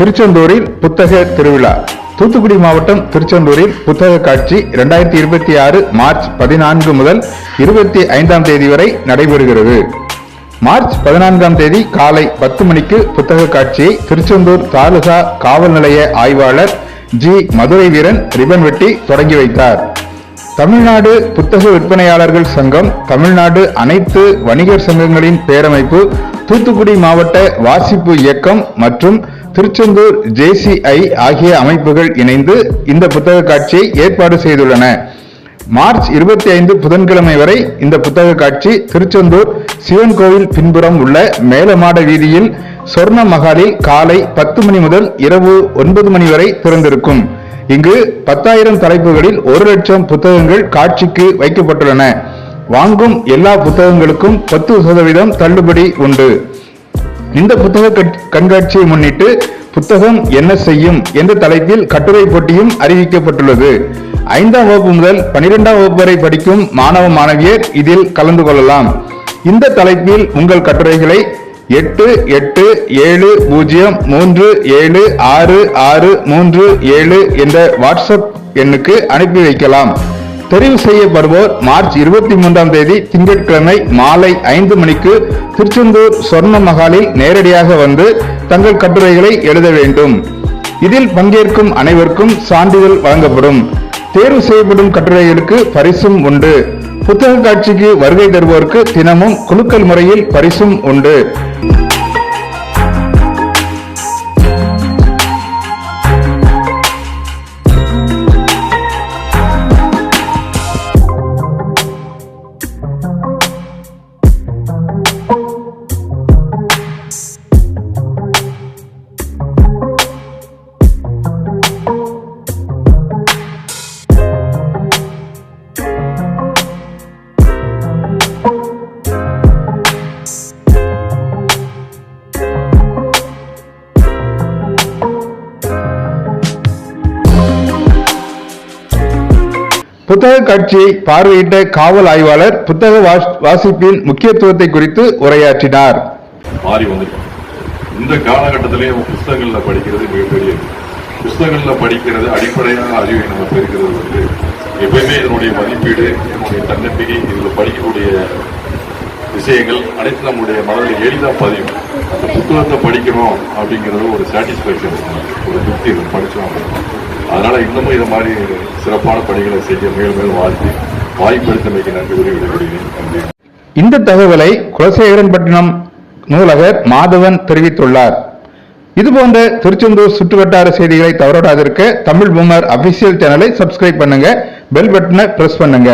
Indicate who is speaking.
Speaker 1: திருச்செந்தூரில் புத்தக திருவிழா. தூத்துக்குடி மாவட்டம் திருச்செந்தூரில் புத்தக காட்சி 2026 மார்ச் 14 முதல் 25ஆம் தேதி வரை நடைபெறுகிறது. மார்ச் 14ஆம் தேதி காலை 10 மணிக்கு புத்தக காட்சியை திருச்செந்தூர் தாலுகா காவல் நிலைய ஆய்வாளர் ஜி மதுரை வீரன் ரிபன் வெட்டி தொடங்கி வைத்தார். தமிழ்நாடு புத்தக விற்பனையாளர்கள் சங்கம், தமிழ்நாடு அனைத்து வணிகர் சங்கங்களின் பேரமைப்பு, தூத்துக்குடி மாவட்ட வாசிப்பு இயக்கம் மற்றும் திருச்செந்தூர் JCI ஆகிய அமைப்புகள் இணைந்து இந்த புத்தக காட்சியை ஏற்பாடு செய்துள்ளன. மார்ச் 25 புதன்கிழமை வரை இந்த புத்தக காட்சி திருச்செந்தூர் சிவன் கோவில் பின்புறம் உள்ள மேலமாட வீதியில் சொர்ண மகாலில் காலை 10 மணி முதல் இரவு 9 மணி வரை திறந்திருக்கும். இங்கு 10,000 தலைப்புகளில் 1,00,000 புத்தகங்கள் காட்சிக்கு வைக்கப்பட்டுள்ளன. வாங்கும் எல்லா புத்தகங்களுக்கும் 10% தள்ளுபடி உண்டு. இந்த புத்தக கண்காட்சியை முன்னிட்டு புத்தகம் என்ன செய்யும் என்ற தலைப்பில் கட்டுரை போட்டியும் அறிவிக்கப்பட்டுள்ளது. 5ஆம் வகுப்பு முதல் 12ஆம் வகுப்பு வரை படிக்கும் மாணவ மாணவியர் இதில் கலந்து கொள்ளலாம். இந்த தலைப்பில் உங்கள் கட்டுரைகளை 8870376637 என்ற வாட்ஸ்அப் எண்ணுக்கு அனுப்பி வைக்கலாம். தெரிவு செய்யப்படுவோர் மார்ச் 23ஆம் தேதி திங்கட்கிழமை மாலை 5 மணிக்கு திருச்செந்தூர் சொர்ண மகாலில் நேரடியாக வந்து தங்கள் கட்டுரைகளை எழுத வேண்டும். இதில் பங்கேற்கும் அனைவருக்கும் சான்றிதழ் வழங்கப்படும். தேர்வு செய்யப்படும் கட்டுரைகளுக்கு பரிசும் உண்டு. புத்தக காட்சிக்கு வருகை தருவோருக்கு தினமும் குலுக்கல் முறையில் பரிசும் உண்டு. புத்தக காட்சியை பார்வையிட்ட காவல் ஆய்வாளர் புத்தக வாசிப்பின் முக்கியத்துவத்தை குறித்து உரையாற்றினார்.
Speaker 2: இந்த காலகட்டத்திலே புத்தகங்கள்ல படிக்கிறது மிகப்பெரிய புத்தகங்கள்ல படிக்கிறது அடிப்படையான அறிவை நம்ம பெறுகிறது வந்து எப்பயுமே இதனுடைய மதிப்பீடு, இதனுடைய தன்னம்பிக்கை, இதில் படிக்கக்கூடிய விஷயங்கள் அனைத்து நம்முடைய மனதில் எளிதாக பதியும். அந்த புத்தகத்தை படிக்கணும் அப்படிங்கிறது ஒரு சாட்டிஸ்பேக்ஷன், ஒரு திருப்தி படிச்சோம். அதனால இன்னமும் இது மாதிரி சிறப்பான பணிகளை செய்ய மேலும் மேலும் வாய்ப்பளித்தமைக்கு நன்றி கூறிவிடுகிறேன்.
Speaker 1: இந்த தகவலை குலசேகரன்பட்டினம் நூலகர் மாதவன் தெரிவித்துள்ளார். இதுபோன்ற திருச்செந்தூர் சுற்றுவட்டார செய்திகளை தவறாதிருக்க தமிழ் பூமர் அபிஷியல் சேனலை சப்ஸ்கிரைப் பண்ணுங்க, பெல் பட்டனை பிரஸ் பண்ணுங்க.